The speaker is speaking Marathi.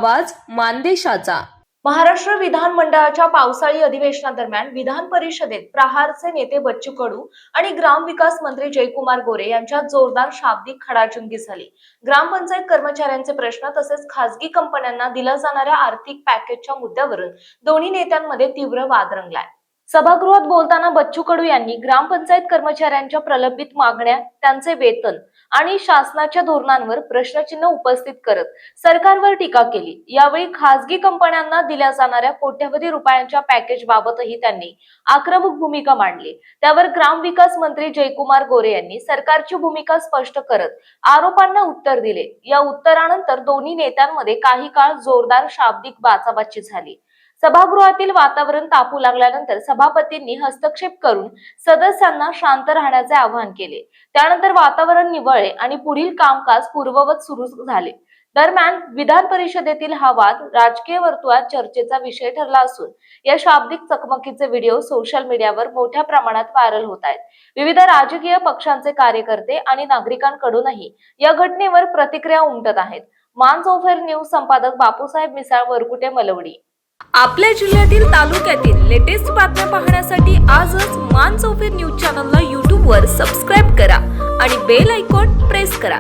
आवाज मानदेशाचा। महाराष्ट्र विधानमंडळाच्या पावसाळी अधिवेशनादरम्यान विधान परिषदेत प्रहारचे नेते बच्चू कडू आणि ग्रामविकास मंत्री जयकुमार गोरे यांच्यात जोरदार शाब्दिक खडाजंगी झाली। ग्रामपंचायत कर्मचाऱ्यांचे प्रश्न तसेच खासगी कंपन्यांना दिल्या जाणाऱ्या आर्थिक पॅकेजच्या मुद्द्यावरून दोन्ही नेत्यांमध्ये तीव्र वाद रंगलाय। सभागृहात बोलताना बच्चू कडू यांनी ग्रामपंचायत कर्मचाऱ्यांच्या प्रलंबित मागण्या, त्यांचे वेतन आणि शासनाच्या धोरणांवर प्रश्नचिन्ह उपस्थित करत सरकारवर टीका केली। यावेळी खासगी कंपन्यांना दिल्या जाणाऱ्या कोट्यवधी रुपयांच्या पॅकेज बाबतही त्यांनी आक्रमक भूमिका मांडली। त्यावर ग्रामविकास मंत्री जयकुमार गोरे यांनी सरकारची भूमिका स्पष्ट करत आरोपांना उत्तर दिले। या उत्तरानंतर दोन्ही नेत्यांमध्ये काही काळ जोरदार शाब्दिक बाचाबाची झाली। सभागृहातील वातावरण तापू लागल्यानंतर सभापतींनी हस्तक्षेप करून सदस्यांना शांत राहण्याचे आवाहन केले। त्यानंतर वातावरण निवळले आणि पुढील कामकाज पूर्ववत सुरू झाले। दरम्यान विधान परिषदेतील हा वाद राजकीय वर्तुळात चर्चेचा विषय ठरला असून या शाब्दिक चकमकीचे व्हिडिओ सोशल मीडियावर मोठ्या प्रमाणात व्हायरल होत आहेत। विविध राजकीय पक्षांचे कार्यकर्ते आणि नागरिकांकडूनही या घटनेवर प्रतिक्रिया उमटत आहेत। मानसोफेर न्यूज संपादक बापूसाहेब मिसाळ, वरकुटे, मलवडी। आपल्या जिल्ह्यातील तालुक्यातील लेटेस्ट बातम्या पाहण्यासाठी आजच मानसोफेर न्यूज चॅनलला YouTube वर सबस्क्राईब करा आणि बेल आयकॉन प्रेस करा।